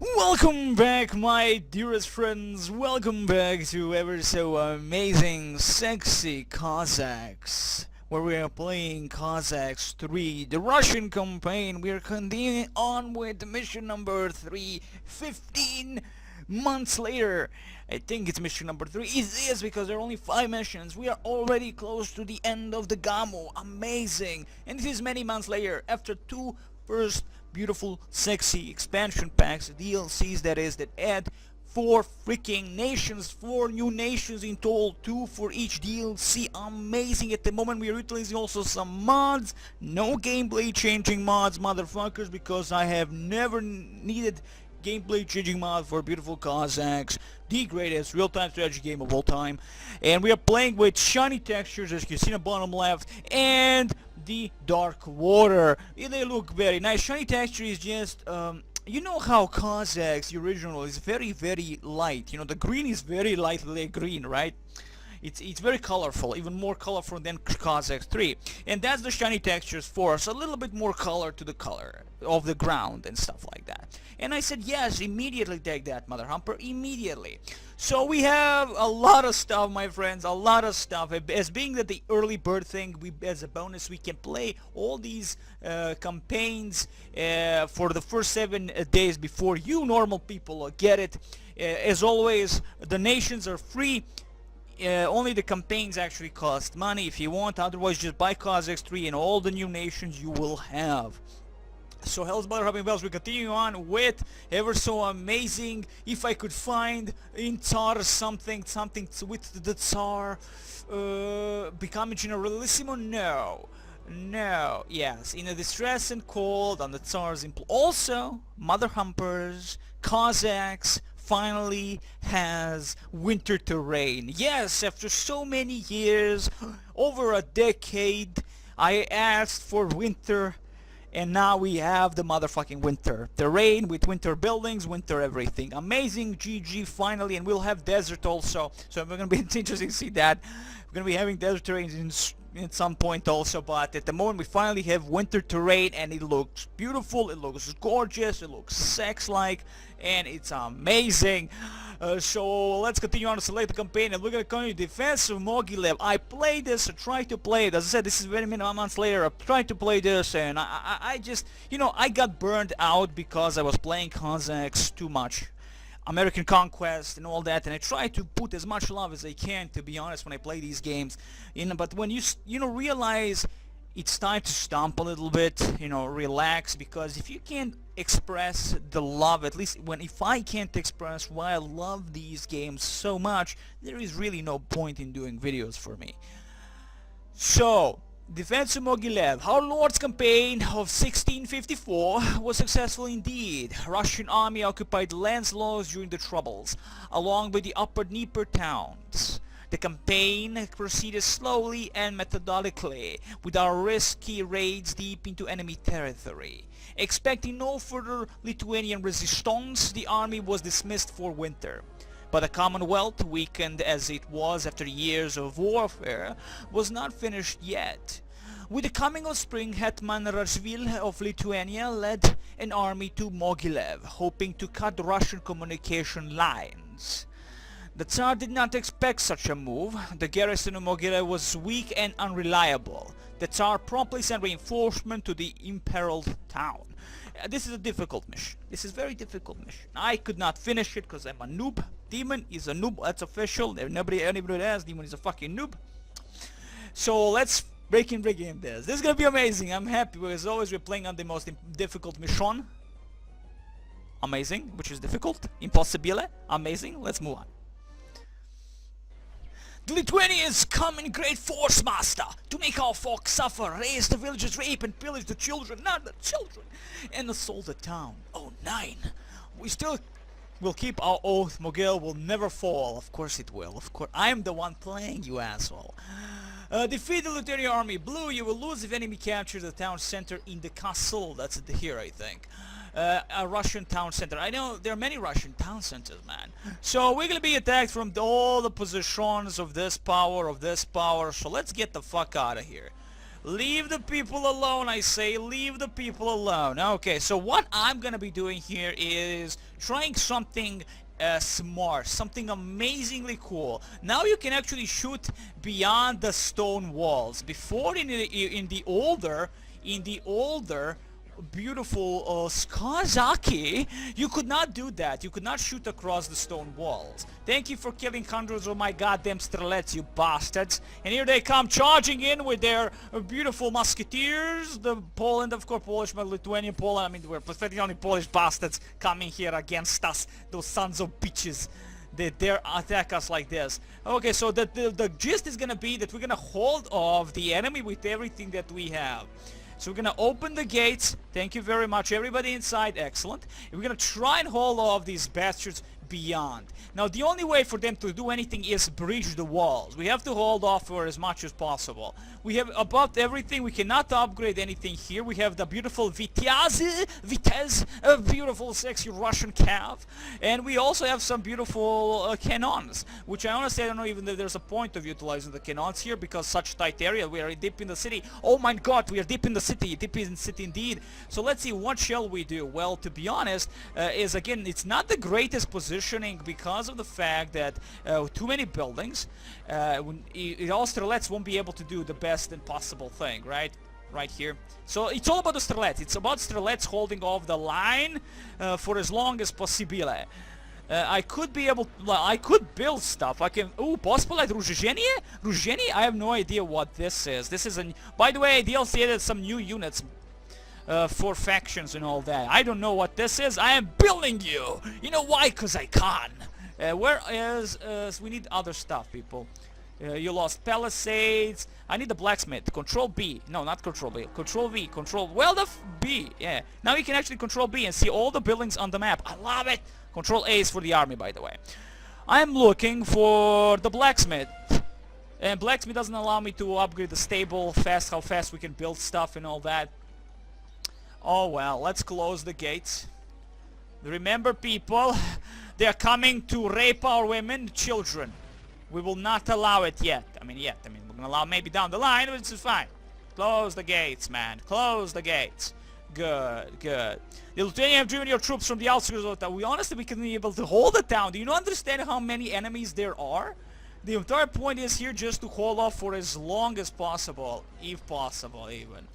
Welcome back, my dearest friends. Welcome back to ever so amazing Sexy Cossacks, where we are playing Cossacks 3, the Russian campaign. We are continuing on with mission number 3, 15 months later. I think it's mission number 3. It is because there are only 5 missions. We are already close to the end of the Gamo. Amazing. And this is many months later, after 2 first beautiful sexy expansion packs, DLCs that add 4 freaking nations, 4 new nations in total, 2 for each DLC. Amazing. At the moment we are utilizing also some mods, no gameplay changing mods, motherfuckers, because I have never needed gameplay changing mod for beautiful Cossacks, the greatest real-time strategy game of all time. And we are playing with shiny textures, as you can see in the bottom left, and the dark water. They look very nice. Shiny texture is just you know how Cossacks, the original, is very light. You know, the green is very lightly green, right? It's very colorful, even more colorful than Cossacks 3, and that's the shiny textures for us, a little bit more color to the color of the ground and stuff like that. And I said yes, immediately take that, Mother Humper, immediately. So we have a lot of stuff, my friends, a lot of stuff. As being that the early bird thing, as a bonus we can play all these campaigns for the first 7 days before you normal people get it. As always, the nations are free. Only the campaigns actually cost money if you want, otherwise just buy Cossacks 3 and all the new nations you will have. So hell's mother hubbing bells, we continue on with ever so amazing, if I could find in Tsar something with the Tsar becoming Generalissimo. No, yes, in a distress and cold on the Tsar's also Mother Humpers, Cossacks finally has winter terrain. Yes, after so many years, over a decade, I asked for winter, and now we have the motherfucking winter terrain with winter buildings, winter everything. Amazing, GG, finally, and we'll have desert also, so we're gonna be interesting to see that. We're gonna be having desert terrain at some point also, but at the moment we finally have winter terrain, and it looks beautiful, it looks gorgeous, it looks sex-like, and it's amazing. So let's continue on to select the campaign, and we're gonna continue defense of Mogilev. I played this, I tried to play it, as I said, this is very many months later. I tried to play this, and I just, you know, I got burned out because I was playing Cossacks too much, American Conquest and all that, and I try to put as much love as I can, to be honest, when I play these games. But when you realize it's time to stomp a little bit, relax, because if you can't express the love, at least if I can't express why I love these games so much, there is really no point in doing videos for me. So, Defense of Mogilev. Our Lord's campaign of 1654 was successful indeed. Russian army occupied lands lost during the Troubles, along with the upper Dnieper towns. The campaign proceeded slowly and methodically, with our risky raids deep into enemy territory. Expecting no further Lithuanian resistance, the army was dismissed for winter. But the Commonwealth, weakened as it was after years of warfare, was not finished yet. With the coming of spring, Hetman Radziwiłł of Lithuania led an army to Mogilev, hoping to cut the Russian communication lines. The Tsar did not expect such a move. The garrison of Mogilev was weak and unreliable. The Tsar promptly sent reinforcements to the imperiled town. This is a difficult mission. This is a very difficult mission. I could not finish it because I'm a noob. Demon is a noob. That's official. Anybody has Demon is a fucking noob. So let's break in this. This is gonna be amazing. I'm happy because always we're playing on the most difficult mission. Amazing, which is difficult. Impossibile. Amazing. Let's move on. The Lithuanians come in great force, master, to make our folk suffer, raise the villagers, rape and pillage the children, not the children, and assault the town. Oh, 9. We still will keep our oath. Mogil will never fall. Of course it will. Of course. I am the one playing, you asshole. Defeat the Lithuanian army. Blue, you will lose if enemy captures the town center in the castle. That's it here, I think. A Russian town center. I know there are many Russian town centers, man. So we're gonna be attacked from all the positions of this power, so let's get the fuck out of here. Leave the people alone, I say. Leave the people alone. Okay, so what I'm gonna be doing here is trying something smart, something amazingly cool. Now you can actually shoot beyond the stone walls. Before in the older beautiful Skazaki, you could not do that. You could not shoot across the stone walls. Thank you for killing hundreds of my goddamn strelets, you bastards. And here they come charging in with their beautiful musketeers. The Poland, of course, Polish, Lithuanian, Poland. I mean, we're pathetic only Polish bastards coming here against us. Those sons of bitches. They dare attack us like this. Okay, so the gist is gonna be that we're gonna hold off the enemy with everything that we have. So we're gonna open the gates. Thank you very much, everybody inside. Excellent. And we're gonna try and hold off these bastards beyond. Now the only way for them to do anything is breach the walls. We have to hold off for as much as possible. We have above everything. We cannot upgrade anything here. We have the beautiful Vitez, a beautiful sexy Russian cav, and we also have some beautiful cannons, which I honestly don't know even if there's a point of utilizing the cannons here, because such tight area. We are deep in the city. Oh my god, we are deep in the city. Deep in the city indeed. So let's see, what shall we do? Well, to be honest, is again, it's not the greatest positioning because of the fact that too many buildings. All strelets won't be able to do the best and possible thing, right? Right here. So it's all about the strelets. It's about strelets holding off the line for as long as possible. I could be able, I could build stuff. I can, possible like Ruzhenie? I have no idea what this is. This is a, by the way, DLC added some new units for factions and all that. I don't know what this is. I am building you. You know why? Because I can. Where is, we need other stuff, people. You lost palisades. I need the blacksmith. Control B. No, not Control B. Control V. Control, well, the B. Yeah. Now you can actually Control B and see all the buildings on the map. I love it. Control A is for the army, by the way. I'm looking for the blacksmith. And blacksmith doesn't allow me to upgrade the stable fast, how fast we can build stuff and all that. Oh well, let's close the gates. Remember, people, they are coming to rape our women, children. We will not allow it yet. I mean, we're gonna allow maybe down the line, but it's fine. Close the gates, man. Close the gates. Good, good. The Lithuanians have driven your troops from the outskirts of the town. We honestly can be able to hold the town. Do you not understand how many enemies there are? The entire point is here just to hold off for as long as possible, if possible, even.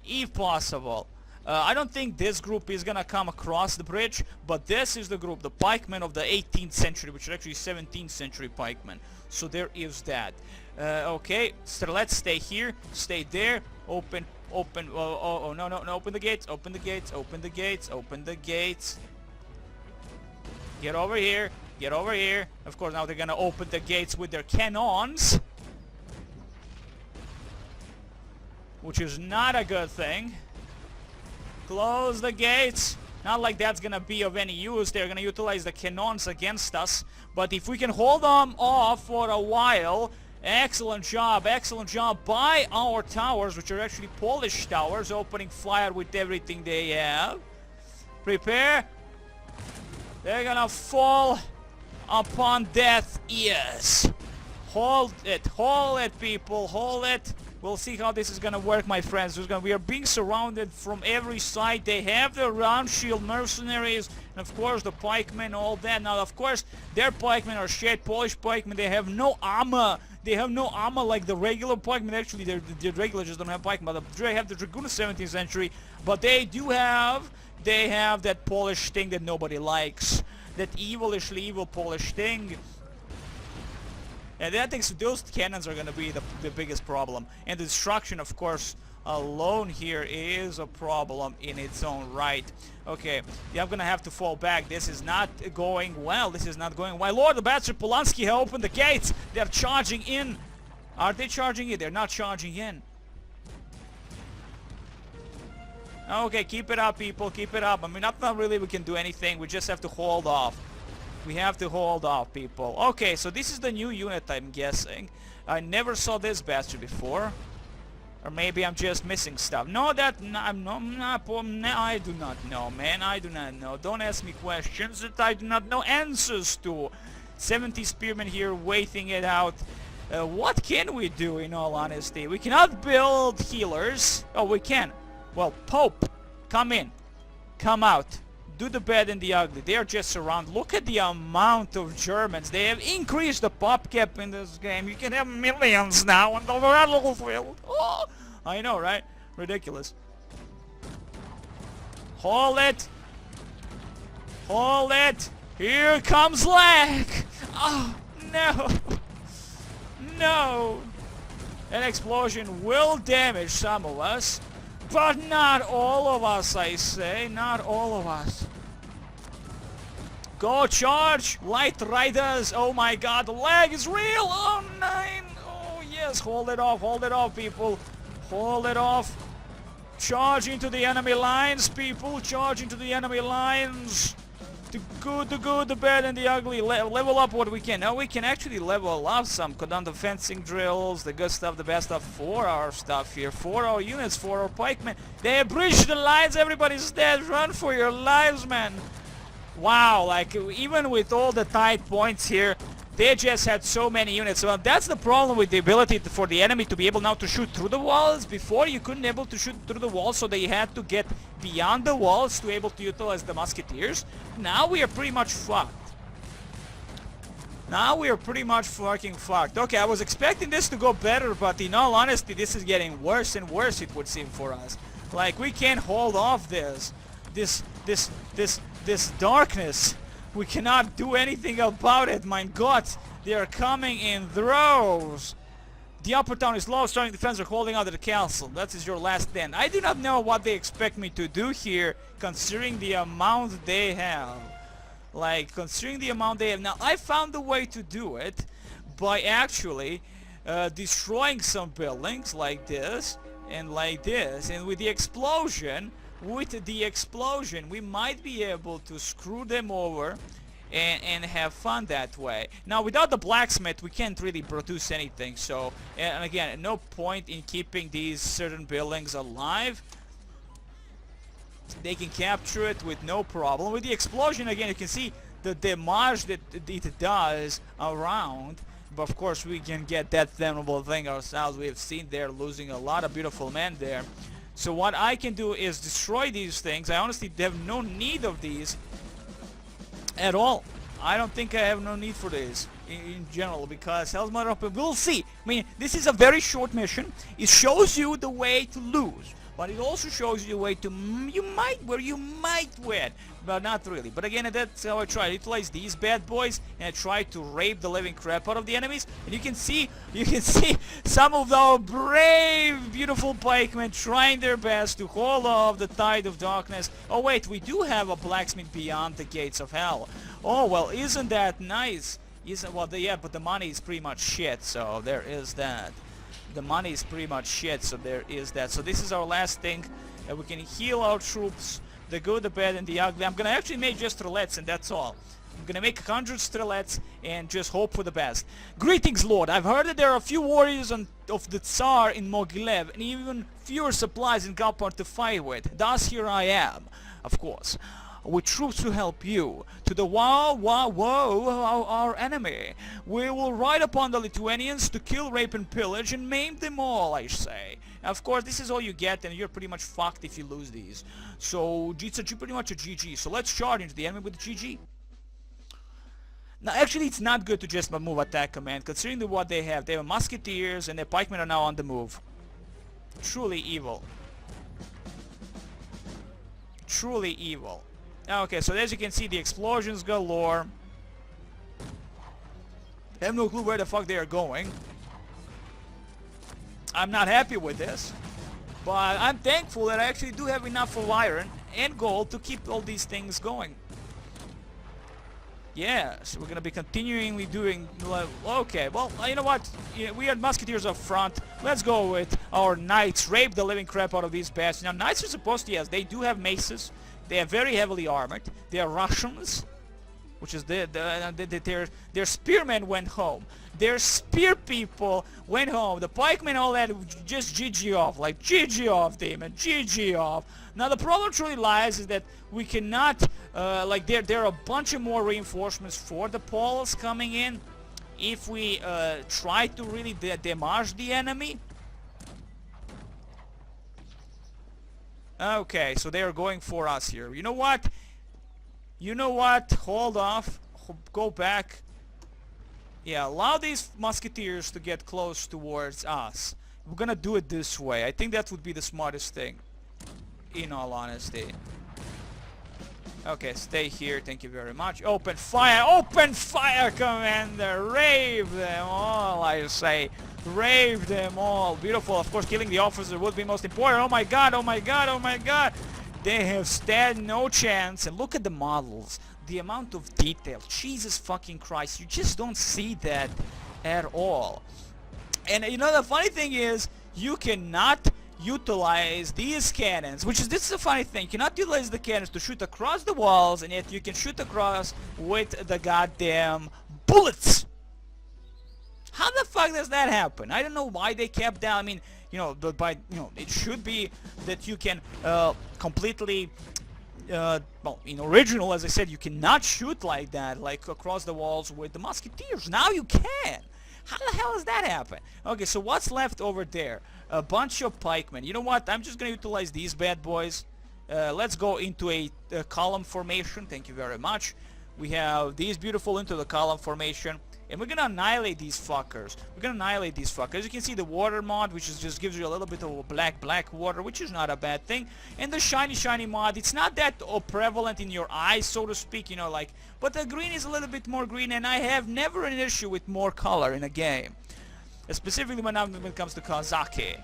If possible. I don't think this group is gonna come across the bridge, but this is the group, the pikemen of the 18th century, which are actually 17th century pikemen. So there is that. Okay, so let's stay here, stay there, open, no, open the gates, open the gates, open the gates, open the gates. Get over here, get over here. Of course, now they're gonna open the gates with their cannons, which is not a good thing. Close the gates. Not like that's gonna be of any use. They're gonna utilize the cannons against us. But if we can hold them off for a while, excellent job by our towers, which are actually Polish towers, opening fire with everything they have. Prepare. They're gonna fall upon death ears. Hold it, people, hold it. We'll see how this is gonna work, my friends. We are being surrounded from every side. They have the round shield mercenaries, and of course the pikemen, all that. Now, of course, their pikemen are shit. Polish pikemen, they have no armor. They have no armor like the regular pikemen. Actually, the regular just don't have pikemen. But they have the dragoon of 17th century. But they do have, that Polish thing that nobody likes. That evil Polish thing. And I think those cannons are going to be the biggest problem. And the destruction, of course, alone here is a problem in its own right. Okay, yeah, I'm going to have to fall back. This is not going well. This is not going well. Lord, the bastard Polanski have opened the gates. They're charging in. Are they charging in? They're not charging in. Okay, keep it up, people. Keep it up. I mean, not really we can do anything. We just have to hold off. We have to hold off, people. Okay, so this is the new unit, I'm guessing. I never saw this bastard before. Or maybe I'm just missing stuff. No, I do not know, man. I do not know. Don't ask me questions that I do not know answers to. 70 spearmen here waiting it out. what can we do, in all honesty? We cannot build healers. Oh, we can. Well, Pope, come in. Come out. Do the bad and the ugly. They are just around. Look at the amount of Germans. They have increased the pop cap in this game. You can have millions now on the battlefield. Oh, I know, right? Ridiculous. Hold it. Hold it. Here comes lag. Oh, no. No. An explosion will damage some of us. But not all of us, I say. Not all of us. Go charge, light riders. Oh my god, the lag is real. Oh, nine. Oh, yes. Hold it off, people. Hold it off. Charge into the enemy lines, people. Charge into the enemy lines. The good, the bad, and the ugly. Level up what we can. Now we can actually level up some. Done the fencing drills, the good stuff, the bad stuff for our stuff here. For our units, for our pikemen. They have breached the lines. Everybody's dead. Run for your lives, man. Wow, like even with all the tight points here, they just had so many units. Well, that's the problem with the ability for the enemy to be able now to shoot through the walls. Before you couldn't able to shoot through the walls, so they had to get beyond the walls to able to utilize the musketeers. Now we are pretty much fucked. Now we are pretty much fucking fucked. Okay, I was expecting this to go better, but in all honesty, this is getting worse and worse, it would seem, for us. Like, we can't hold off this darkness. We cannot do anything about it. My god, they are coming in droves. The upper town is low. Strong defense are holding out the castle. That is your last stand. I do not know what they expect me to do here, considering the amount they have. Like, considering the amount they have. Now, I found a way to do it by actually destroying some buildings like this and like this. And with the explosion, we might be able to screw them over and have fun that way. Now, without the blacksmith, we can't really produce anything. So, and again, no point in keeping these certain buildings alive. They can capture it with no problem. With the explosion, again, you can see the damage that it does around. But of course, we can get that damnable thing ourselves. We have seen they're losing a lot of beautiful men there. So what I can do is destroy these things. I honestly have no need of these at all. I don't think I have no need for this in general, because Hell's Mother, we'll see. I mean, this is a very short mission. It shows you the way to lose, but it also shows you the way to you might win, but not really. But again, that's how I try to utilize these bad boys, and I try to rape the living crap out of the enemies. And you can see some of our brave, beautiful pikemen trying their best to hold off the tide of darkness. Oh wait, we do have a blacksmith beyond the gates of hell. Oh well, isn't that nice? Yeah, but the money is pretty much shit, so there is that. The money is pretty much shit, so there is that. So this is our last thing. We can heal our troops, the good, the bad, and the ugly. I'm gonna actually make just strelets, and that's all. I'm gonna make 100 strelets and just hope for the best. Greetings, Lord. I've heard that there are a few warriors of the Tsar in Mogilev, and even fewer supplies in Galpar to fight with. Thus here I am, of course, with troops to help you. To the our enemy. We will ride upon the Lithuanians to kill, rape, and pillage, and maim them all, I say. Of course, this is all you get, and you're pretty much fucked if you lose these. So, it's pretty much a GG. So let's charge into the enemy with the GG. Now, actually, it's not good to just move attack command, considering what they have. They have musketeers, and their pikemen are now on the move. Truly evil. Truly evil. Okay, so as you can see, the explosions galore. I have no clue where the fuck they are going. I'm not happy with this, but I'm thankful that I actually do have enough of iron and gold to keep all these things going. Yeah, so we're gonna be continually doing. Okay, well, you know what? We had musketeers up front. Let's go with our knights. Rape the living crap out of these bastards. Now, knights are supposed to, yes, they do have maces. They are very heavily armored. They are Russians, which is their spearmen went home. Their spear people went home. The pikemen, all that, just GG off. Like, GG off, demon. GG off. Now, the problem truly lies is that we cannot, like, there are a bunch of more reinforcements for the Poles coming in. if we try to really damage the enemy. Okay, so they are going for us here. You know what? You know what? Hold off. Go back. Yeah, allow these musketeers to get close towards us. We're gonna do it this way. I think that would be the smartest thing, in all honesty. Okay, stay here. Thank you very much. Open fire! Open fire, Commander! Rave them all, I say. Rave them all. Beautiful. Of course, killing the officer would be most important. Oh my god, oh my god, oh my god! They have stand no chance. And look at the models. The amount of detail. Jesus fucking Christ. You just don't see that at all. And you know, the funny thing is, you cannot utilize these cannons, this is a funny thing. You cannot utilize the cannons to shoot across the walls, and yet you can shoot across with the goddamn bullets. How the fuck does that happen? I don't know why they kept that. I mean, you know, it should be that you can completely well, in original, as I said, you cannot shoot like that, like across the walls with the musketeers. Now you can. How the hell does that happen? Okay, so what's left over there? A bunch of pikemen. You know what? I'm just gonna utilize these bad boys. Let's go into a column formation. Thank you very much. We have these beautiful into the column formation. And we're gonna annihilate these fuckers. We're gonna annihilate these fuckers. As you can see, the water mod, which is just gives you a little bit of black water, which is not a bad thing. And the shiny mod, it's not that prevalent in your eyes, so to speak, you know, like, but the green is a little bit more green, and I have never an issue with more color in a game. Specifically when it comes to Cossacks.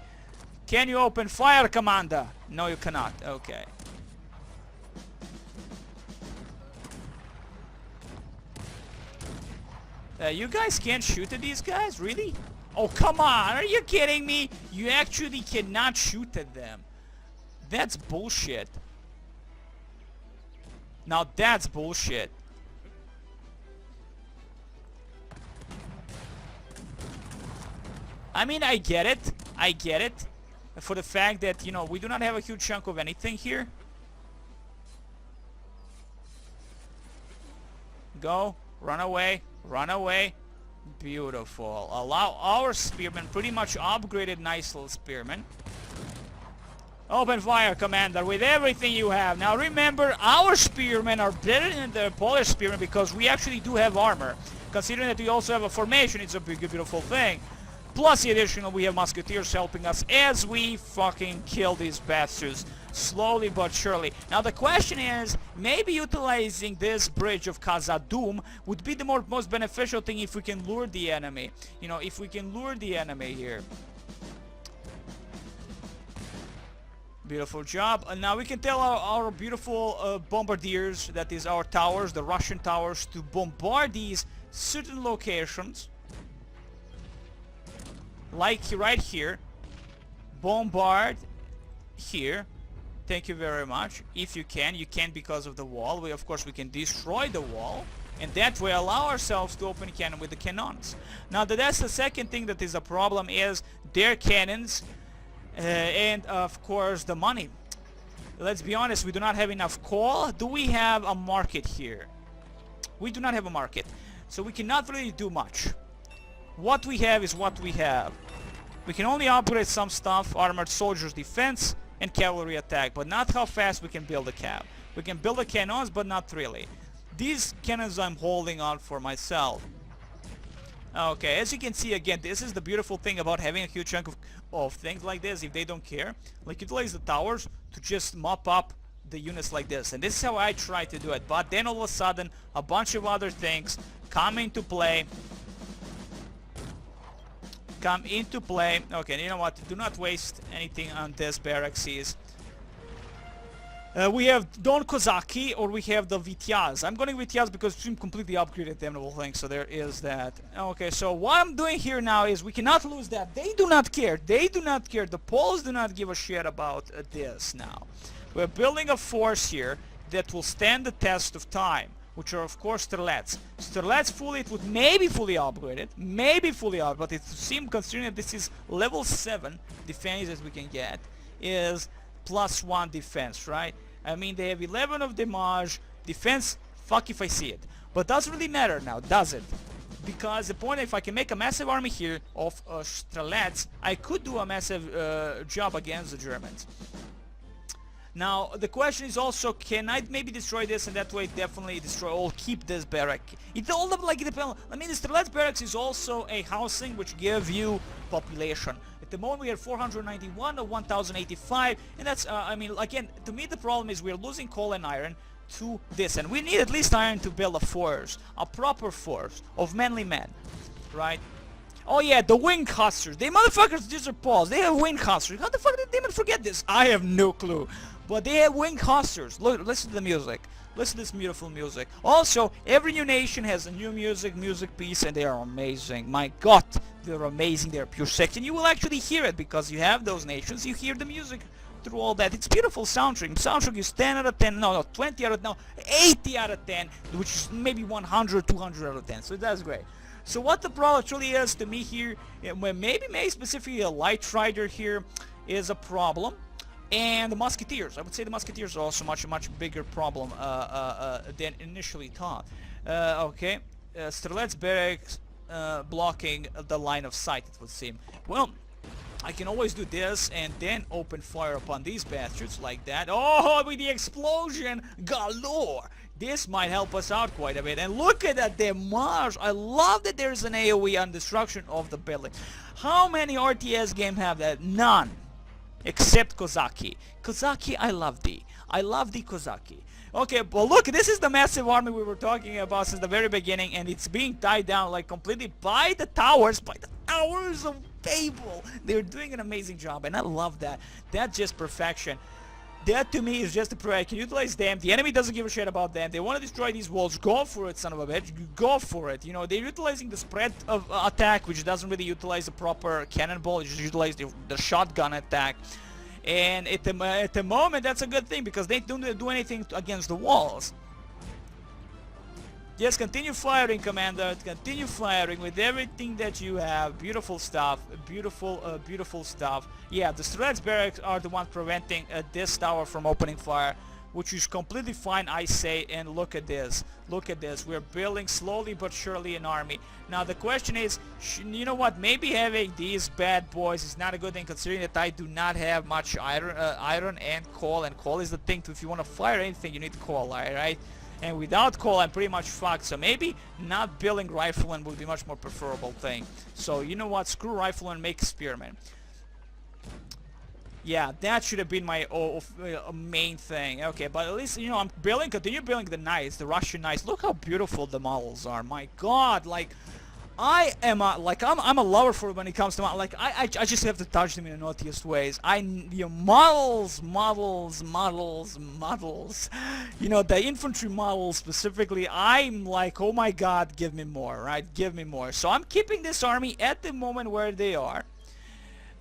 Can you open fire, Commander? No, you cannot. Okay. You guys can't shoot at these guys? Really? Oh, come on! Are you kidding me? You actually cannot shoot at them. That's bullshit. Now that's bullshit. I mean, I get it. I get it. For the fact that, you know, we do not have a huge chunk of anything here. Go. Run away. Run away. Beautiful. Allow our spearmen, pretty much upgraded nice little spearmen. Open fire, Commander, with everything you have. Now remember, our spearmen are better than the Polish spearmen because we actually do have armor. Considering that we also have a formation, it's a big, beautiful thing. Plus the additional, we have musketeers helping us as we fucking kill these bastards. Slowly but surely. Now the question is, maybe utilizing this bridge of Khazad-dûm would be the most beneficial thing if we can lure the enemy. You know, if we can lure the enemy here. Beautiful job. And now we can tell our beautiful bombardiers, that is our towers, the Russian towers, to bombard these certain locations. Like right here. Bombard here. Thank you very much. If you can because of the wall. Of course we can destroy the wall, and that way allow ourselves to open cannon with the cannons. Now that's the second thing that is a problem, is their cannons and of course the money. Let's be honest, we do not have enough coal. Do we have a market here? We do not have a market, so we cannot really do much. What we have is what we have. We can only upgrade some stuff, armored soldiers defense and cavalry attack, but not how fast we can build a cav. We can build the cannons, but not really. These cannons I'm holding on for myself. Okay, as you can see, again, this is the beautiful thing about having a huge chunk of things like this. If they don't care, like, utilize the towers to just mop up the units like this. And this is how I try to do it. But then all of a sudden, a bunch of other things come into play. Okay, you know what? Do not waste anything on this barracks. We have Don Kozaki, or we have the Vityaz. I'm going Vityaz because it's completely upgraded them, the whole thing, so there is that. Okay, so what I'm doing here now is we cannot lose that. They do not care. They do not care. The Poles do not give a shit about this now. We're building a force here that will stand the test of time, which are of course Strelets. Strelets fully, it would maybe fully upgraded, but it seems, considering that this is level 7 defense as we can get, is +1 defense, right? I mean, they have 11 of damage, defense, fuck if I see it. But doesn't really matter now, does it? because the point, if I can make a massive army here of Strelets, I could do a massive job against the Germans. Now the question is also, can I maybe destroy this, and that way definitely destroy or keep this barrack? It all of like it depends. I mean, the Strelets barracks is also a housing which give you population. At the moment we are 491 or 1085, and that's I mean, again, to me the problem is we're losing coal and iron to this, and we need at least iron to build a force, a proper force of manly men, right? Oh yeah, the wing hustlers. They motherfuckers just are paused. They have wing hustlers. How the fuck did they even forget this? I have no clue. But they have wing hustlers. Look, listen to the music. Listen to this beautiful music. Also, every new nation has a new music piece, and they are amazing. My god, they're amazing. They're pure sex, and you will actually hear it because you have those nations. You hear the music through all that. It's beautiful soundtrack. Soundtrack is 10 out of 10. No, 20 out of 80 out of 10, which is maybe 100, 200 out of 10. So that's great. So what the problem truly is to me here, maybe specifically a light rider here is a problem, and the musketeers. I would say the musketeers are also much bigger problem than initially thought. Okay, Strelets barracks blocking the line of sight, it would seem. Well, I can always do this and then open fire upon these bastards like that. Oh, with the explosion galore! This might help us out quite a bit. And look at that damage. I love that there's an AoE on destruction of the building. How many RTS games have that? None. Except Cossacks. Cossacks, I love thee. I love the Cossacks. Okay, but look, this is the massive army we were talking about since the very beginning, and it's being tied down like completely by the towers of Babel. They're doing an amazing job, and I love that. That's just perfection. That to me is just a prayer. I can utilize them. The enemy doesn't give a shit about them. They want to destroy these walls. Go for it, son of a bitch. Go for it. You know, they're utilizing the spread of attack, which doesn't really utilize the proper cannonball. It just utilize the shotgun attack. And at the moment, that's a good thing because they don't do anything against the walls. Yes, continue firing, Commander. Continue firing with everything that you have. Beautiful stuff. Beautiful stuff. Yeah, the Strelets barracks are the ones preventing this tower from opening fire, which is completely fine, I say. And look at this. Look at this. We're building slowly but surely an army. Now the question is, you know what? Maybe having these bad boys is not a good thing, considering that I do not have much iron and coal. And coal is the thing. If you want to fire anything, you need coal, right? And without coal, I'm pretty much fucked. So maybe not building riflemen would be much more preferable thing. So you know what? Screw riflemen, make spearmen. Yeah, that should have been my main thing. Okay, but at least, you know, I'm continue building the knights, the Russian knights. Look how beautiful the models are. My god, like, I am I'm a lover for when it comes to like I just have to touch them in the naughtiest ways. Models. You know, the infantry models specifically. I'm like, oh my god, give me more, right? Give me more. So I'm keeping this army at the moment where they are.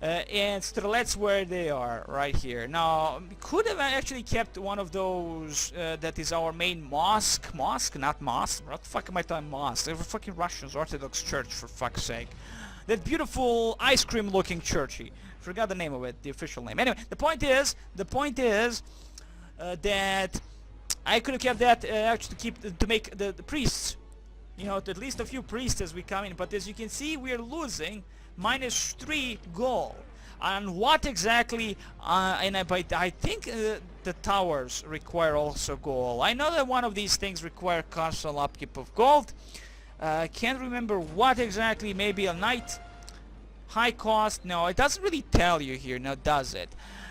And Strelets where they are, right here. Now, we could have actually kept one of those that is our main mosque, not mosque. What the fuck am I talking mosque? They're fucking Russians, Orthodox Church, for fuck's sake. That beautiful ice cream looking churchy. Forgot the name of it, the official name. Anyway, the point is that I could have kept that actually to make the priests, you know, at least a few priests as we come in. But as you can see, we are losing -3 gold. And what exactly? I think the towers require also gold. I know that one of these things require constant upkeep of gold. I can't remember what exactly. Maybe a knight. High cost. No, it doesn't really tell you here. Now, does it?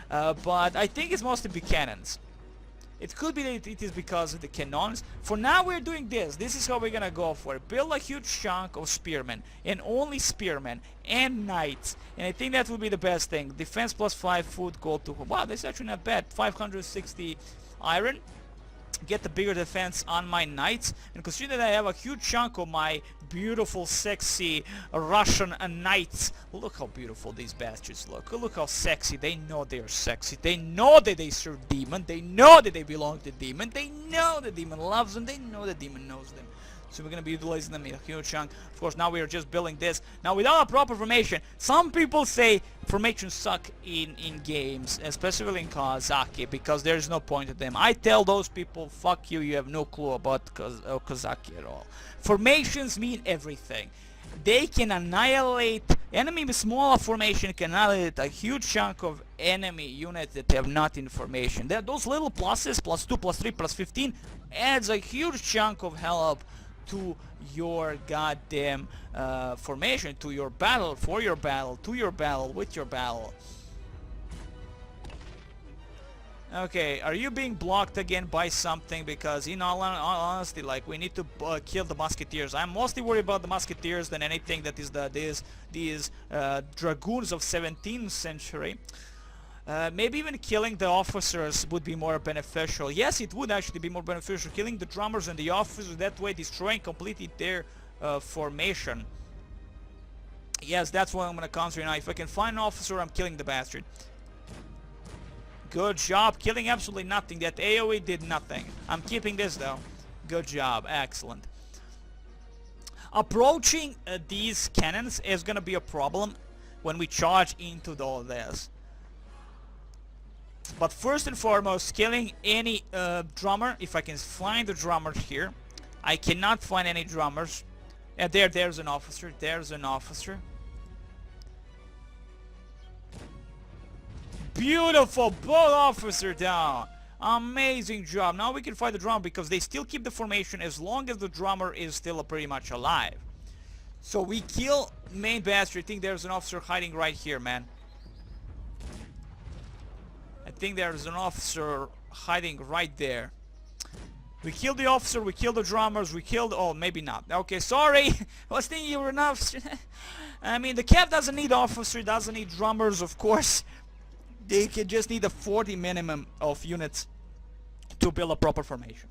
But I think it's mostly Buchanans. It could be that it is because of the cannons. For now, we're doing this. This is how we're gonna go for it. Build a huge chunk of spearmen, and only spearmen, and knights. And I think that would be the best thing. Defense +5, food, gold, 2. Wow, that's actually not bad. 560 iron. Get the bigger defense on my knights, and consider that I have a huge chunk of my beautiful sexy Russian knights. Look how beautiful these bastards look. Look how sexy. They know they are sexy. They know that they serve demon. They know that they belong to demon. They know the demon loves them. They know the demon knows them. So we're gonna be utilizing them in a huge chunk. Of course, now we are just building this. Now without a proper formation, some people say formations suck in games, especially in Kawasaki, because there's no point to them. I tell those people, fuck you, you have no clue about Kawasaki at all. Formations mean everything. They can annihilate, enemy with smaller formation can annihilate a huge chunk of enemy units that have not in formation. Those little pluses, +2, +3, +15, adds a huge chunk of help to your goddamn formation, to your battle, for your battle, to your battle, with your battle. Okay, are you being blocked again by something? Because, you know, honestly, like, we need to kill the musketeers. I'm mostly worried about the musketeers than anything that is these dragoons of 17th century. Maybe even killing the officers would be more beneficial. Yes, it would actually be more beneficial. Killing the drummers and the officers, that way destroying completely their formation. Yes, that's what I'm gonna concentrate now. If I can find an officer, I'm killing the bastard. Good job, killing absolutely nothing. That AoE did nothing. I'm keeping this though. Good job, excellent. Approaching these cannons is gonna be a problem when we charge into all this. But first and foremost, killing any drummer. If I can find the drummers here. I cannot find any drummers. And there's an officer. There's an officer. Beautiful, both officers down. Amazing job. Now we can fight the drummer because they still keep the formation as long as the drummer is still pretty much alive. So we kill main bastard. I think there's an officer hiding right here, man. I think there's an officer hiding right there. We killed the officer, we killed the drummers, we killed... Oh, maybe not. Okay, sorry. I was thinking you were an officer. I mean, the cap doesn't need officer, doesn't need drummers, of course. They can just need a 40 minimum of units to build a proper formation.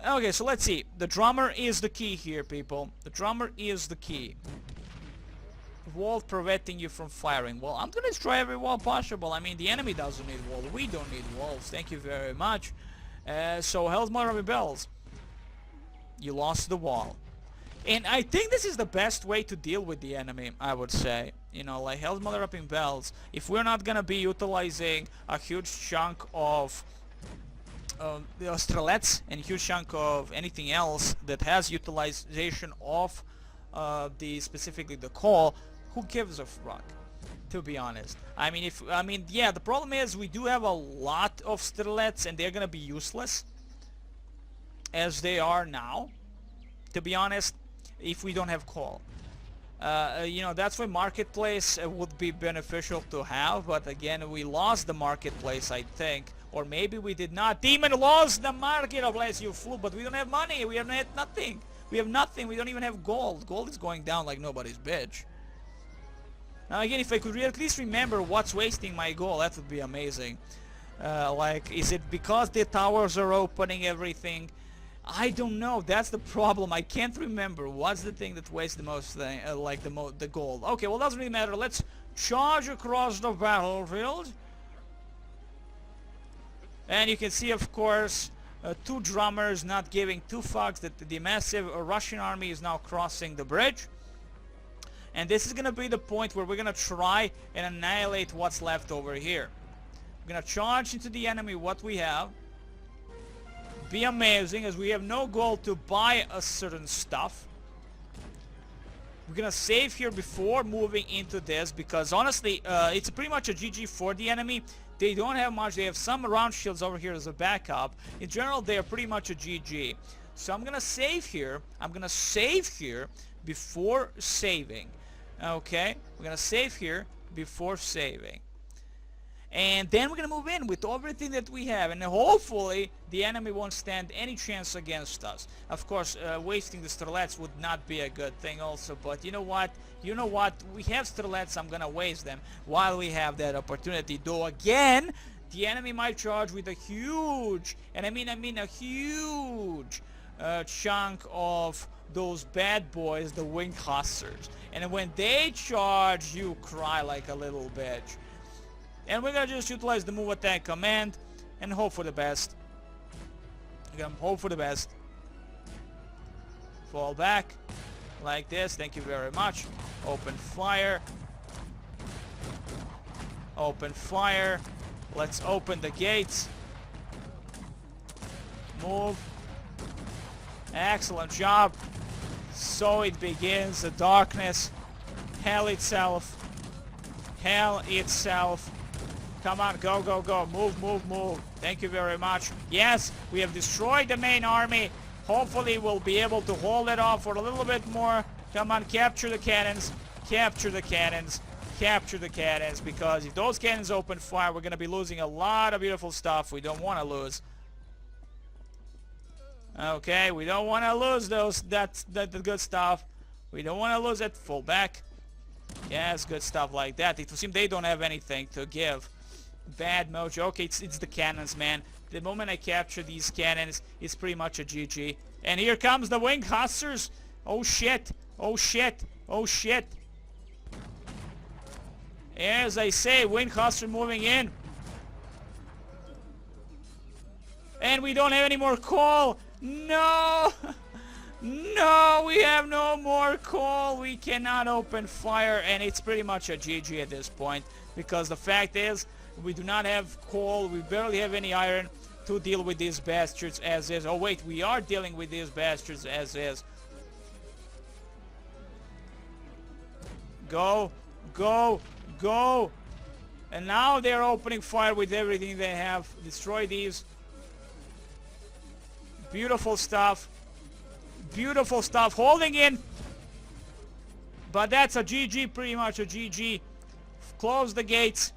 Okay, so let's see. The drummer is the key here, people. The drummer is the key. Wall preventing you from firing. Well, I'm gonna destroy every wall possible. I mean, the enemy doesn't need wall. We don't need walls. Thank you very much. So Hell's Mother rebels. You lost the wall. And I think this is the best way to deal with the enemy, I would say. You know, like Hell's Mother up in bells. If we're not gonna be utilizing a huge chunk of the Australets and a huge chunk of anything else that has utilization of specifically the call, who gives a fuck? To be honest, I mean, yeah, the problem is we do have a lot of Strelets and they're gonna be useless as they are now, to be honest, if we don't have call. You know, that's why marketplace would be beneficial to have, but again, we lost the marketplace, I think, or maybe we did not. Demon lost the marketplace, you fool, but we don't have money, we have nothing. We have nothing, we don't even have gold. Gold is going down like nobody's bitch. Now again, if I could at least remember what's wasting my gold, that would be amazing. Like, is it because the towers are opening everything? I don't know, that's the problem. I can't remember what's the thing that wastes the most thing, like the gold. Okay, well, doesn't really matter. Let's charge across the battlefield. And you can see, of course, two drummers not giving two fucks that the massive Russian army is now crossing the bridge. And this is gonna be the point where we're gonna try and annihilate what's left over here. We're gonna charge into the enemy what we have. Be amazing, as we have no gold to buy a certain stuff. We're gonna save here before moving into this, because honestly, it's pretty much a GG for the enemy. They don't have much. They have some round shields over here as a backup. In general, they are pretty much a GG. So I'm gonna save here. I'm gonna save here before saving. Okay, we're gonna save here before saving. And then we're gonna move in with everything that we have, and hopefully the enemy won't stand any chance against us. Of course, wasting the Strelets would not be a good thing also, but you know what? You know what? We have Strelets, I'm gonna waste them while we have that opportunity. Though again, the enemy might charge with a huge, and I mean a huge chunk of those bad boys, the winged hussars. And when they charge, you cry like a little bitch. And we're gonna just utilize the move attack command and hope for the best. We're gonna hope for the best. Fall back. Like this. Thank you very much. Open fire. Open fire. Let's open the gates. Move. Excellent job. So it begins. The darkness. Hell itself. Hell itself. Come on, go, go, go. Move, move, move. Thank you very much. Yes, we have destroyed the main army. Hopefully we'll be able to hold it off for a little bit more. Come on, capture the cannons. Capture the cannons. Capture the cannons. Because if those cannons open fire, we're going to be losing a lot of beautiful stuff we don't want to lose. Okay, we don't want to lose that's the good stuff. We don't want to lose it. Full back. Yes, good stuff like that. It seems they don't have anything to give. Bad mojo. Okay, it's the cannons, man. The moment I capture these cannons, it's pretty much a GG. And here comes the wing hussars. Oh shit. Oh shit. Oh shit. As I say, wing hussar moving in. And we don't have any more coal. No. No, we have no more coal. We cannot open fire, and it's pretty much a GG at this point, because the fact is we do not have coal. We barely have any iron to deal with these bastards as is. Oh wait, we are dealing with these bastards as is. Go, go, go. And now they're opening fire with everything they have. Destroy these. Beautiful stuff. Beautiful stuff. Holding in. But that's a GG, pretty much a GG. Close the gates.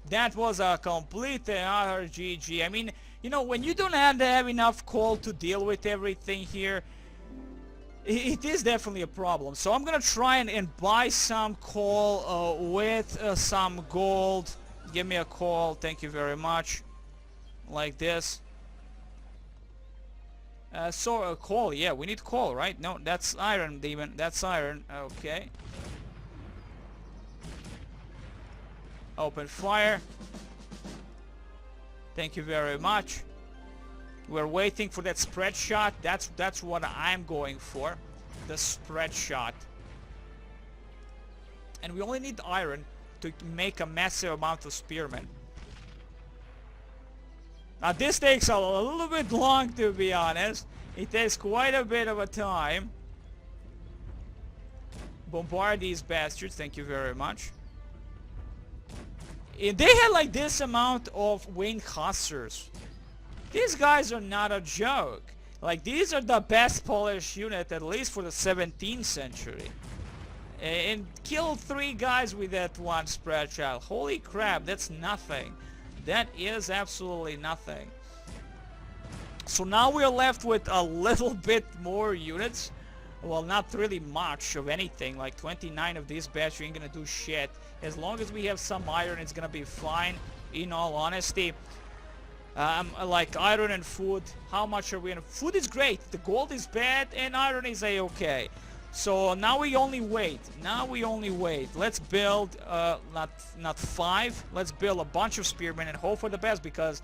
That was a complete and utter GG. I mean, you know, when you don't have enough coal to deal with everything here, it is definitely a problem. So I'm gonna try and buy some coal with some gold. Give me a coal. Thank you very much. Like this. Coal, yeah, we need coal, right? No, that's iron, demon. That's iron. Okay. Open fire. Thank you very much. We're waiting for that spread shot. That's what I'm going for. The spread shot. And we only need iron to make a massive amount of spearmen. Now this takes a little bit long, to be honest. It takes quite a bit of a time. Bombard these bastards. Thank you very much. If they had like this amount of wing hussars, these guys are not a joke. Like, these are the best Polish unit, at least for the 17th century. And kill 3 guys with that one spread shot. Holy crap, that's nothing. That is absolutely nothing. So now we're left with a little bit more units. Well, not really much of anything. Like 29 of these batteries ain't gonna do shit. As long as we have some iron, it's gonna be fine, in all honesty. Like iron and food, how much are we in? Food is great, the gold is bad, and iron is a-okay. So now we only wait. Let's build, not 5. Let's build a bunch of spearmen and hope for the best, because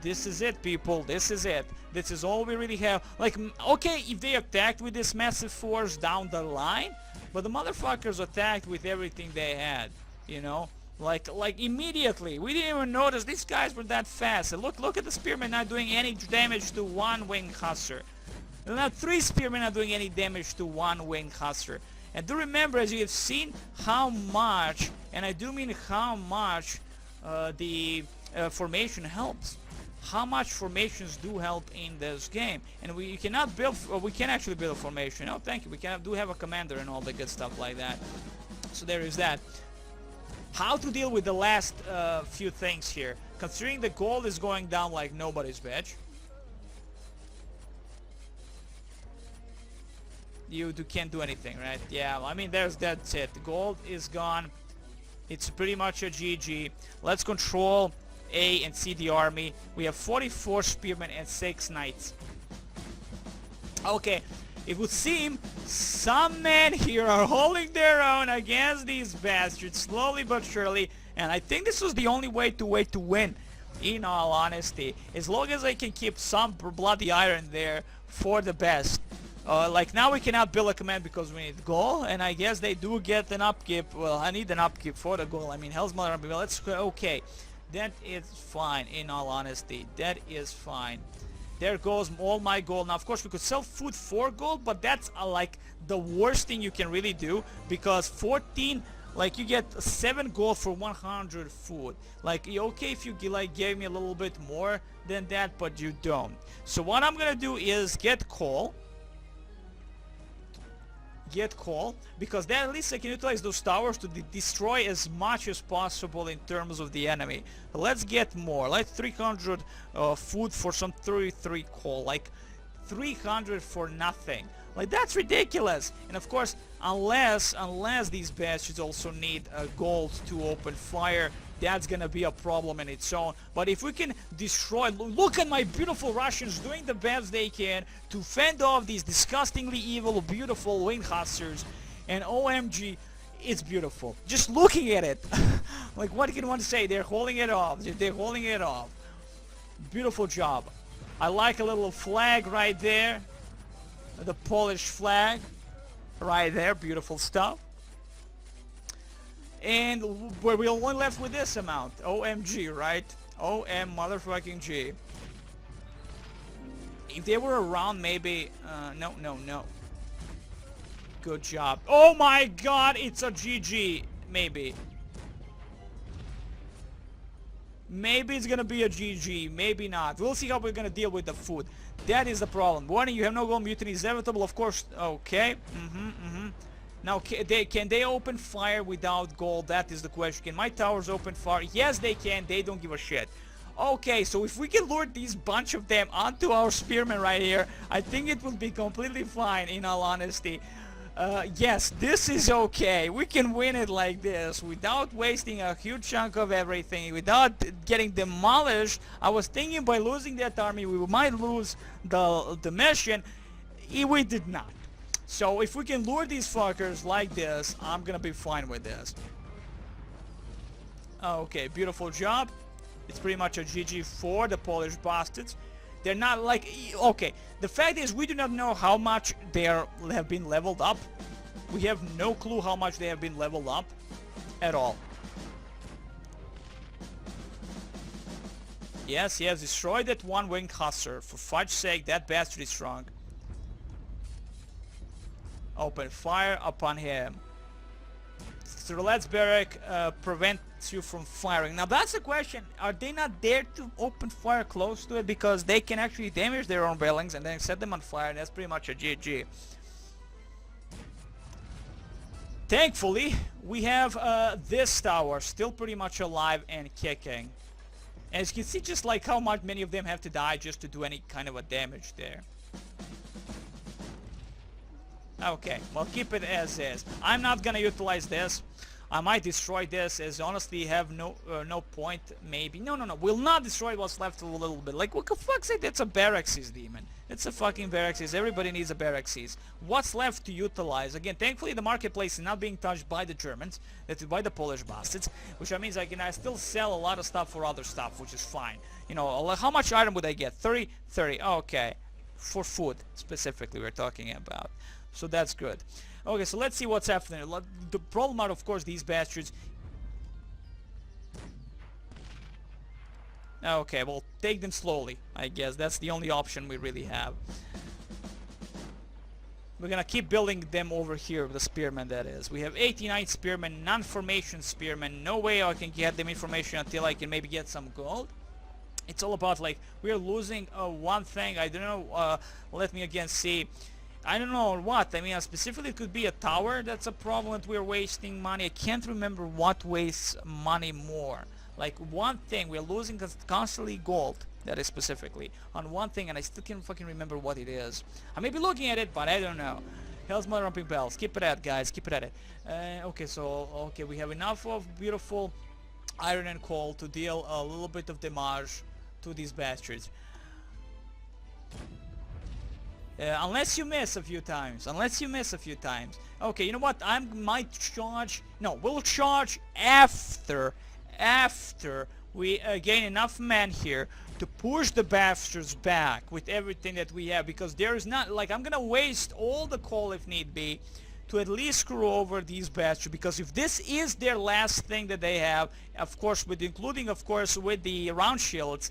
this is it, people. This is it. This is all we really have. Like, okay, if they attacked with this massive force down the line, but the motherfuckers attacked with everything they had, you know? Like immediately. We didn't even notice these guys were that fast. And look at the spearmen not doing any damage to 1 wing hussar. Now 3 spearmen are doing any damage to 1 wing hussar. And do remember, as you have seen, how much, and I do mean how much, the formation helps. How much formations do help in this game. And we cannot build, we can actually build a formation. Oh, thank you. We do have a commander and all the good stuff like that. So there is that. How to deal with the last few things here. Considering the gold is going down like nobody's bitch. You can't do anything, right? Yeah, I mean, that's it. The gold is gone. It's pretty much a GG. Let's control A and C the army. We have 44 spearmen and 6 knights. Okay, it would seem some men here are holding their own against these bastards, slowly but surely. And I think this was the only way to win, in all honesty. As long as I can keep some bloody iron there for the best. Like now we cannot build a command because we need goal, and I guess they do get an upkeep. Well, I need an upkeep for the goal. I mean, Hell's Mother, let's go. Okay, that is fine. In all honesty, that is fine. There goes all my gold. Now, of course, we could sell food for gold, but that's like the worst thing you can really do, because 14, like, you get 7 gold for 100 food. Like, okay if you like gave me a little bit more than that, but you don't. So what I'm gonna do is get coal, because then at least I can utilize those towers to destroy as much as possible in terms of the enemy. Let's get more, like 300 food for some 33 coal, like 300 for nothing. Like, that's ridiculous. And of course, unless these bastards also need gold to open fire, that's gonna be a problem in its own. But if we can destroy, look at my beautiful Russians doing the best they can to fend off these disgustingly evil, beautiful winged hussars, and OMG, it's beautiful. Just looking at it, like, what can one say? They're holding it off. They're holding it off. Beautiful job. I like a little flag right there, the Polish flag, right there. Beautiful stuff. And we're only left with this amount. OMG, right? OM motherfucking G. If they were around, maybe... no. Good job. Oh my god, it's a GG. Maybe. Maybe it's gonna be a GG. Maybe not. We'll see how we're gonna deal with the food. That is the problem. Warning, you have no gold. Mutiny is inevitable, of course. Okay. Now, can they open fire without gold? That is the question. Can my towers open fire? Yes, they can. They don't give a shit. Okay, so if we can lure these bunch of them onto our spearmen right here, I think it will be completely fine, in all honesty. Yes, this is okay. We can win it like this without wasting a huge chunk of everything, without getting demolished. I was thinking by losing that army we might lose the mission. We did not. So if we can lure these fuckers like this, I'm gonna be fine with this. Okay, beautiful job. It's pretty much a GG for the Polish bastards. They're not like... Okay, the fact is we do not know how much they have been leveled up. We have no clue how much they have been leveled up at all. Yes, he has destroyed that one winged hussar. For fudge's sake, that bastard is strong. Open fire upon him. So let's barrack prevents you from firing. Now that's the question. Are they not there to open fire close to it? Because they can actually damage their own buildings and then set them on fire, and that's pretty much a GG. Thankfully, we have this tower still pretty much alive and kicking. As you can see, just like how much many of them have to die just to do any kind of a damage there. Okay, well, keep it as is. I'm not gonna utilize this. I might destroy this, as honestly have no point, maybe. No. We'll not destroy what's left a little bit. Like, what the fuck's it? It's a barracks, demon. It's a fucking barracks. Everybody needs a barracks. What's left to utilize? Again, thankfully the marketplace is not being touched by the Germans. It's by the Polish bastards. Which means I still sell a lot of stuff for other stuff, which is fine. You know, how much item would I get? 30? Okay. For food, specifically, we're talking about. So that's good. Okay, so let's see what's happening. The problem are, of course, these bastards. Okay, well, take them slowly, I guess. That's the only option we really have. We're gonna keep building them over here, the spearmen, that is. We have 89 spearmen, non-formation spearmen. No way I can get them information until I can maybe get some gold. It's all about, like, we're losing one thing. I don't know. Let me again see. I don't know what. I mean, specifically it could be a tower. That's a problem that we're wasting money. I can't remember what wastes money more. Like, one thing, we're losing constantly gold. That is specifically on one thing, and I still can't fucking remember what it is. I may be looking at it, but I don't know. Hell's Mother Rumping Bells. Keep it at, guys. Keep it at it. Okay, so, okay, we have enough of beautiful iron and coal to deal a little bit of damage to these bastards. Unless you miss a few times. Okay, you know what? I might charge... No, we'll charge after we gain enough men here to push the bastards back with everything that we have, because there is not, like, I'm gonna waste all the coal if need be to at least screw over these bastards, because if this is their last thing that they have, of course, with including, of course, with the round shields,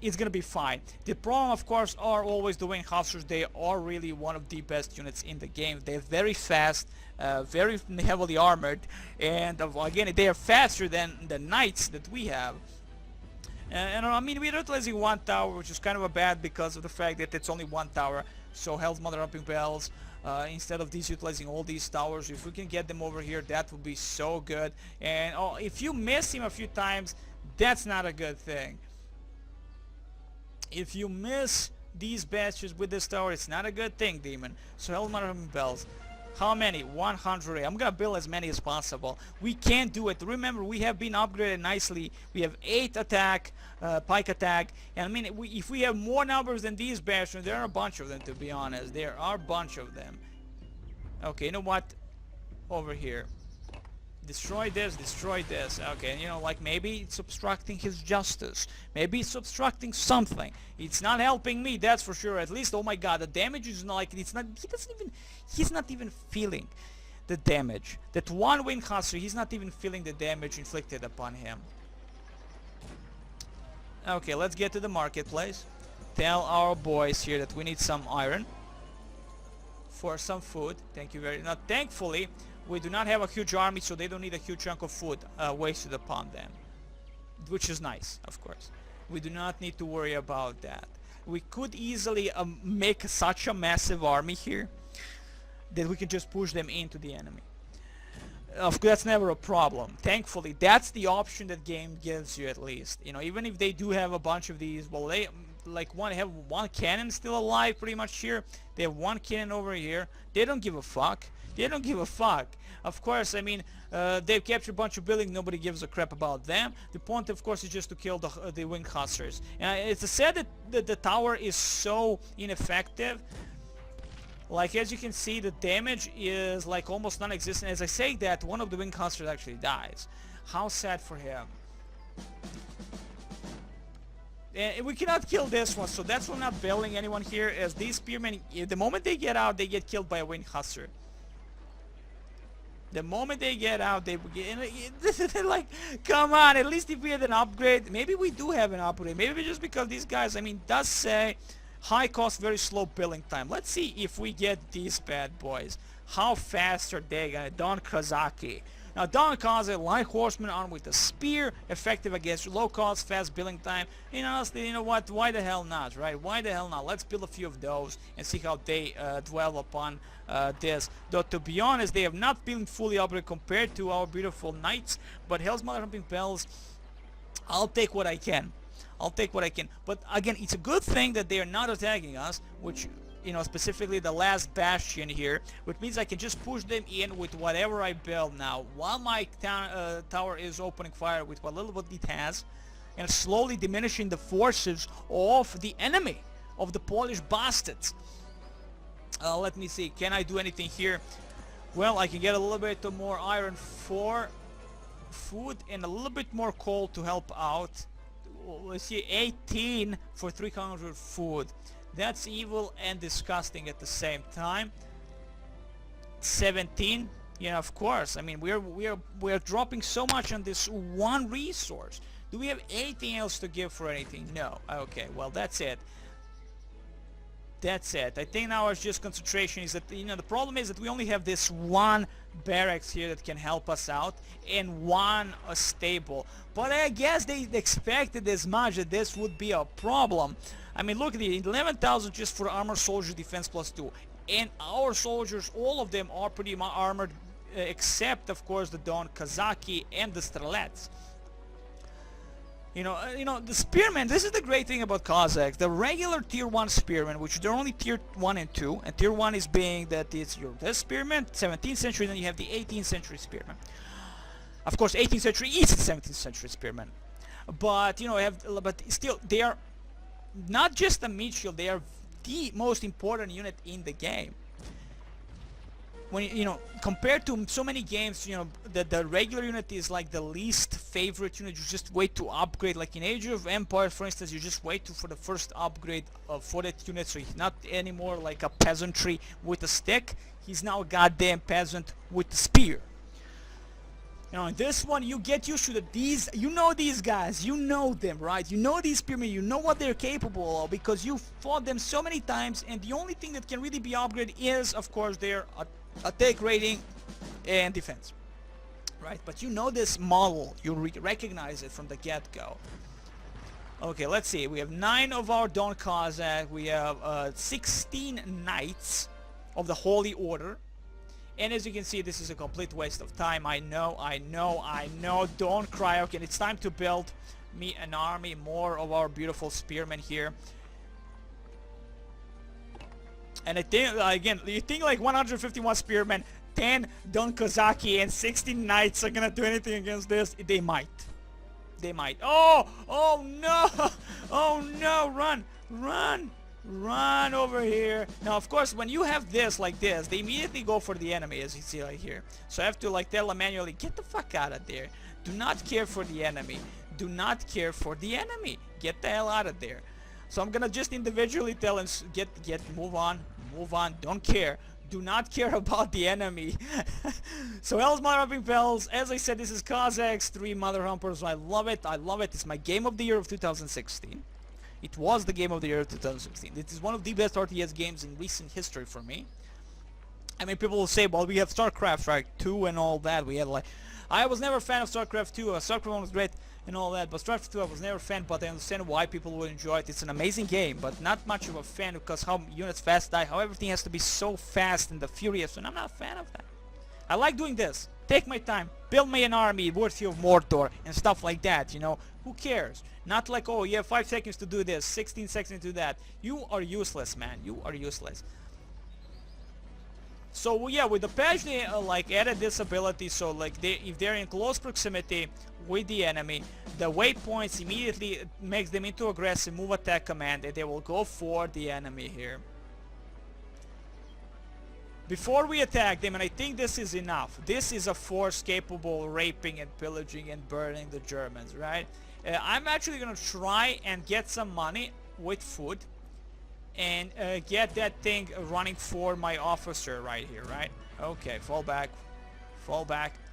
it's gonna be fine. The problem, of course, are always the wing hussars. They are really one of the best units in the game. They're very fast, very heavily armored, and again, they are faster than the knights that we have. And I mean, we're utilizing one tower, which is kind of a bad because of the fact that it's only one tower. So Hell's Mother Humping Bells, instead of these utilizing all these towers, if we can get them over here, that would be so good. And if you miss him a few times, that's not a good thing. If you miss these bastards with this tower, it's not a good thing, Demon. So Hell's Mother Humping Bells. How many? 100. I'm gonna build as many as possible. We can do it. Remember, we have been upgraded nicely. We have 8 attack, pike attack, and I mean, if we have more numbers than these bastards, there are a bunch of them, to be honest. There are a bunch of them. Okay, you know what? Over here. Destroy this, destroy this. Okay, you know, like, maybe it's obstructing his justice. Maybe it's obstructing something. It's not helping me, that's for sure. At least, oh my god, the damage is not like, it's not, he's not even feeling the damage. That one wing hussar, he's not even feeling the damage inflicted upon him. Okay, let's get to the marketplace. Tell our boys here that we need some iron for some food. Thank you very much. Thankfully, we do not have a huge army, so they don't need a huge chunk of food wasted upon them. Which is nice, of course. We do not need to worry about that. We could easily make such a massive army here that we can just push them into the enemy. Of course, that's never a problem. Thankfully, that's the option that game gives you, at least. You know, even if they do have a bunch of these, well, they like have one cannon still alive pretty much here. They have one cannon over here. They don't give a fuck. They don't give a fuck. Of course, I mean, they've captured a bunch of buildings. Nobody gives a crap about them. The point, of course, is just to kill the wing hussars. And it's sad that the tower is so ineffective. Like, as you can see, the damage is like almost non-existent. As I say that, one of the wing hussars actually dies. How sad for him. And we cannot kill this one, so that's why I'm not building anyone here, as these spearmen, the moment they get out, they get killed by a wing hussar. The moment they get out, they get, like, come on, at least if we had an upgrade. Maybe we do have an upgrade. Maybe just because these guys, I mean, does say high cost, very slow building time. Let's see if we get these bad boys. How fast are they gonna? Don Cossacks. Now, Don Cossacks, light horseman armed with a spear, effective against low cost, fast building time. And honestly, you know what? Why the hell not, right? Why the hell not? Let's build a few of those and see how they dwell upon this. Though, to be honest, they have not been fully upgraded compared to our beautiful knights. But Hell's Mother Humping Bells, I'll take what I can. I'll take what I can. But again, it's a good thing that they are not attacking us, which, you know, specifically the last bastion here, which means I can just push them in with whatever I build now, while my tower is opening fire with what little bit it has, and slowly diminishing the forces of the enemy, of the Polish bastards. Let me see, can I do anything here? Well, I can get a little bit more iron for food and a little bit more coal to help out. Let's see, 18 for 300 food. That's evil and disgusting at the same time. 17, yeah, of course. I mean, we're dropping so much on this one resource. Do we have anything else to give for anything? No. Okay, well, that's it. That's it. I think now it's just concentration. Is that, you know, the problem is that we only have this one barracks here that can help us out, and one stable. But I guess they expected as much that this would be a problem. I mean, look at the 11,000 just for armor soldier defense +2, and our soldiers, all of them are pretty armored, except of course the Don Cossacks and the Strelets. You know, the spearmen, this is the great thing about Cossacks. The regular tier 1 spearmen, which they're only tier 1 and 2, and tier 1 is being that it's your this spearman, 17th century, then you have the 18th century spearmen. Of course, 18th century is the 17th century spearmen. But, you know, but still, they are not just a meat shield, they are the most important unit in the game. when you know, compared to so many games, you know, the regular unit is like the least favorite unit. You just wait to upgrade. Like in Age of Empires, for instance, you just wait for the first upgrade for that unit. So he's not anymore like a peasantry with a stick. He's now a goddamn peasant with a spear. You know, in this one, you get used to these, you know these guys, you know them, right? You know these spearmen, you know what they're capable of because you fought them so many times, and the only thing that can really be upgraded is, of course, their attack rating and defense, right? But you know this model, you recognize it from the get-go. Okay, let's see, we have 9 of our Don Cossack, we have 16 Knights of the Holy Order. And as you can see, this is a complete waste of time. I know. Don't cry. Okay, it's time to build me an army. More of our beautiful spearmen here. And I think, again, you think like 151 spearmen, 10 Don Kozaki, and 16 Knights are gonna do anything against this? They might. They might. Oh no! Oh no! Run over here. Now, of course, when you have this like this, they immediately go for the enemy, as you see right here. So I have to like tell them manually, get the fuck out of there. Do not care for the enemy. Do not care for the enemy. Get the hell out of there. So I'm gonna just individually tell them, move on. Don't care. Do not care about the enemy. So hell's mother humping fells. As I said, this is Cossacks 3 Mother Humpers. I love it. It's my game of the year of 2016. It was the game of the year of 2016. It is one of the best RTS games in recent history for me. I mean, people will say, well, we have StarCraft, right, 2 and all that. We had like, I was never a fan of StarCraft 2. StarCraft 1 was great and all that, but StarCraft 2 I was never a fan, but I understand why people would enjoy it. It's an amazing game, but not much of a fan because how units fast die, how everything has to be so fast and the furious, and I'm not a fan of that. I like doing this. Take my time, build me an army worthy of Mordor and stuff like that, you know. Who cares? Not like, oh, you have 5 seconds to do this, 16 seconds to do that. You are useless, man. You are useless. So yeah, with the patch they like added this ability, so like if they're in close proximity with the enemy, the waypoints immediately makes them into aggressive move attack command, and they will go for the enemy here. Before we attack them, and I think this is enough, this is a force capable of raping and pillaging and burning the Germans, right? I'm actually gonna try and get some money with food and get that thing running for my officer right here, right? Okay, fall back.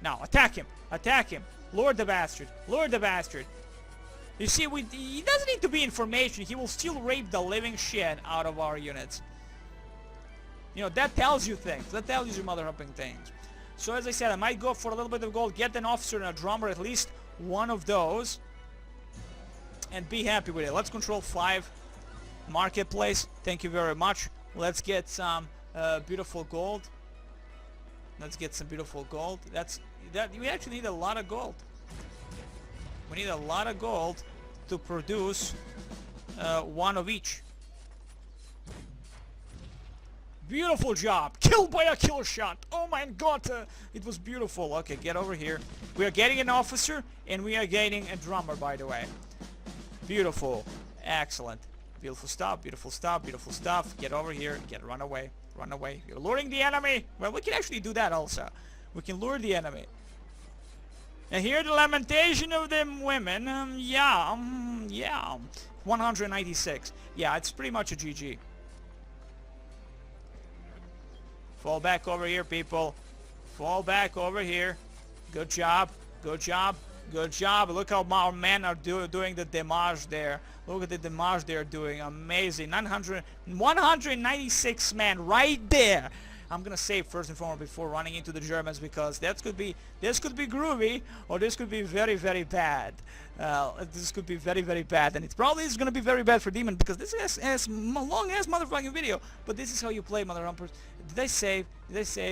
Now attack him, lure the bastard. You see, he doesn't need to be information, he will still rape the living shit out of our units. You know, that tells you things, that tells you your mother humping things. So as I said, I might go for a little bit of gold, get an officer and a drummer, at least one of those, and be happy with it. Let's control 5 marketplace. Thank you very much. Let's get some beautiful gold. We actually need a lot of gold. We need a lot of gold to produce one of each. Beautiful job. Killed by a kill shot. Oh my god, it was beautiful. Okay, get over here. We are getting an officer and we are getting a drummer, by the way. Beautiful. Excellent. Beautiful stuff. Get over here. Run away. You're luring the enemy. Well, we can actually do that also. We can lure the enemy. And hear the lamentation of them women. Yeah. 196. Yeah, it's pretty much a GG. Fall back over here, people. Fall back over here. Good job. Look how our men are doing the damage there. Look at the damage they're doing. Amazing. 196 men right there. I'm gonna save first and foremost before running into the Germans, because this could be groovy, or this could be very, very bad. This could be very, very bad, and it probably is gonna be very bad for Demon, because this is a long ass motherfucking video. But this is how you play, mother humpers. Did I save?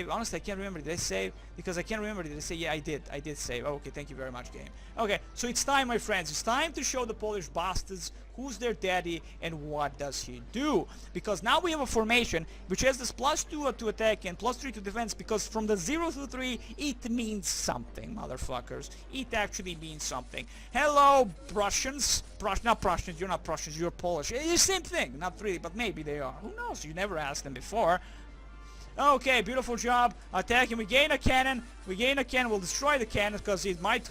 Honestly, I can't remember. Did I save? Because I can't remember. Did I say? Yeah, I did. I did save. Oh, okay, thank you very much, game. Okay, so it's time, my friends. It's time to show the Polish bastards who's their daddy and what does he do. Because now we have a formation which has this +2 to attack and +3 to defense, because from the 0 to 3, it means something, motherfuckers. It actually means something. Hello, Prussians. Not Prussians. You're not Prussians. You're Polish. It's the same thing. Not really, but maybe they are. Who knows? You never asked them before. Okay, beautiful job. Attacking. We gain a cannon. We gain a cannon. We'll destroy the cannon because it might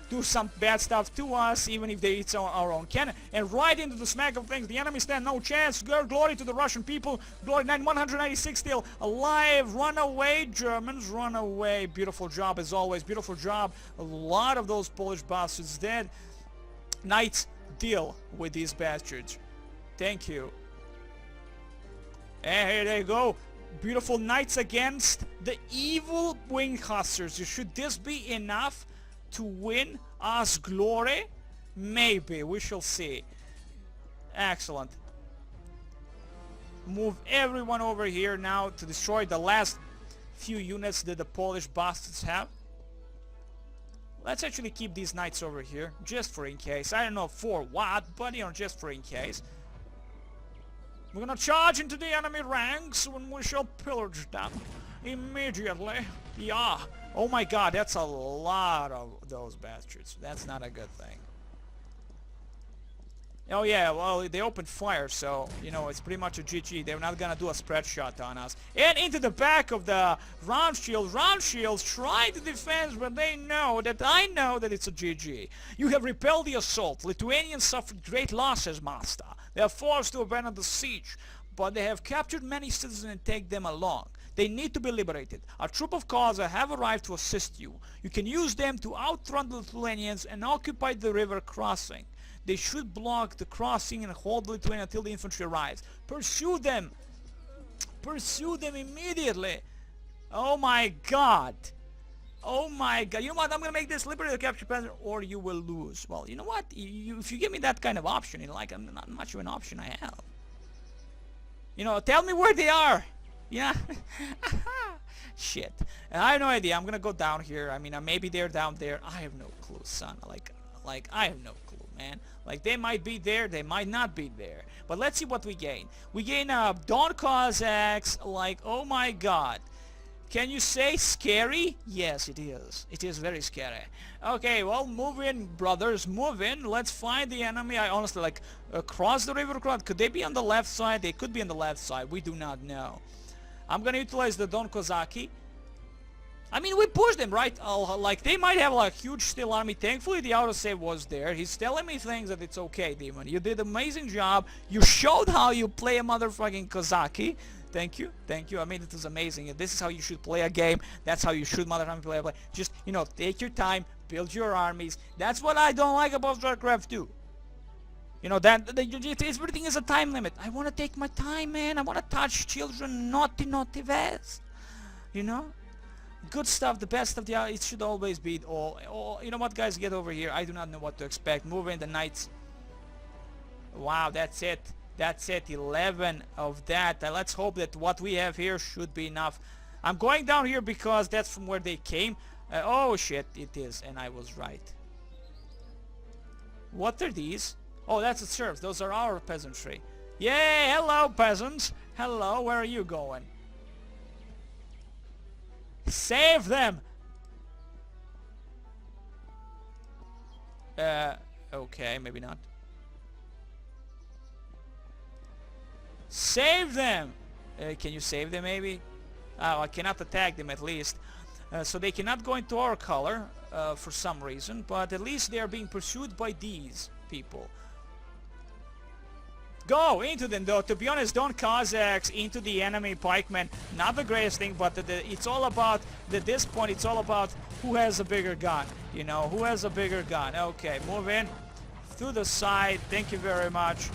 do some bad stuff to us, even if it's our own cannon. And right into the smack of things. The enemy stand no chance. Glory to the Russian people. Glory. 196 still alive. Run away, Germans. Run away. Beautiful job as always. Beautiful job. A lot of those Polish bastards dead. Knights, deal with these bastards. Thank you. And here they go. Beautiful knights against the evil winged hussars. Should this be enough to win us glory? Maybe. We shall see. Excellent. Move everyone over here now to destroy the last few units that the Polish bastards have. Let's actually keep these knights over here, just for in case. I don't know for what, but you know, just for in case. We're gonna charge into the enemy ranks when we shall pillage them immediately. Yeah. Oh my god, that's a lot of those bastards. That's not a good thing. Oh yeah, well, they opened fire, so, you know, it's pretty much a GG. They're not gonna do a spread shot on us. And into the back of the round shield. Round shields try to defend, but they know that I know that it's a GG. You have repelled the assault. Lithuanians suffered great losses, master. They are forced to abandon the siege, but they have captured many citizens and take them along. They need to be liberated. A troop of Cossacks have arrived to assist you. You can use them to outrun the Lithuanians and occupy the river crossing. They should block the crossing and hold the Lithuania until the infantry arrives. Pursue them! Pursue them immediately! Oh my god! Oh my god, you know what, I'm gonna make this liberate the capture peasant or you will lose. Well, you know what, if you give me that kind of option, you know, like, not much of an option I have. You know, tell me where they are! Yeah? Shit. I have no idea, I'm gonna go down here. I mean, maybe they're down there. I have no clue, son. Like, I have no clue, man. Like, they might be there, they might not be there. But let's see what we gain. We gain Don Cossacks, like, oh my god. Can you say scary? Yes, it is. It is very scary. Okay, well, move in, brothers. Move in. Let's find the enemy. I honestly, like, cross the river. Could they be on the left side? They could be on the left side. We do not know. I'm gonna utilize the Don Kozaki. I mean, we pushed them, right? Like, they might have, like, huge steel army. Thankfully, the autosave was there. He's telling me things that it's okay, Demon. You did an amazing job. You showed how you play a motherfucking Kozaki. Thank you, thank you. I mean, it was amazing. This is how you should play a game. That's how you should motherfucking play a play. Just, you know, take your time, build your armies. That's what I don't like about StarCraft 2. You know, everything is a time limit. I want to take my time, man. I want to touch children, naughty ways. You know? Good stuff, the best of the it should always be all. You know what, guys, get over here. I do not know what to expect. Move in the knights. Wow, that's it. That's it, 11 of that. Let's hope that what we have here should be enough. I'm going down here because that's from where they came. Oh shit, it is, and I was right. What are these? Oh, that's the serfs. Those are our peasantry. Yay, hello peasants. Hello, where are you going? Save them! Okay, maybe not. Save them! Can you save them maybe? Oh, I cannot attack them at least. So they cannot go into our color for some reason, but at least they are being pursued by these people. Go into them though. To be honest, Don Cossacks into the enemy pikemen, not the greatest thing, but it's all about, at this point, it's all about who has a bigger gun. You know, who has a bigger gun. Okay, move in to the side. Thank you very much.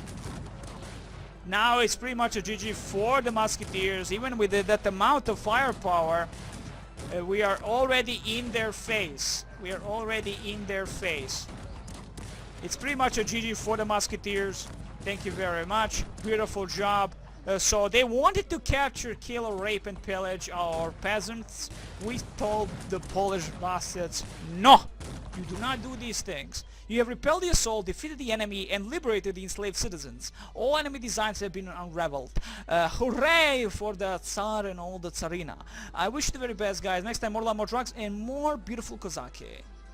Now it's pretty much a GG for the Musketeers. Even with that amount of firepower, we are already in their face. We are already in their face. It's pretty much a GG for the Musketeers. Thank you very much. Beautiful job. So they wanted to capture, kill, rape, and pillage our peasants. We told the Polish bastards, no! You do not do these things. You have repelled the assault, defeated the enemy, and liberated the enslaved citizens. All enemy designs have been unraveled. Hooray for the Tsar and all the Tsarina. I wish you the very best, guys. Next time, more love, more drugs, and more beautiful Kozaki.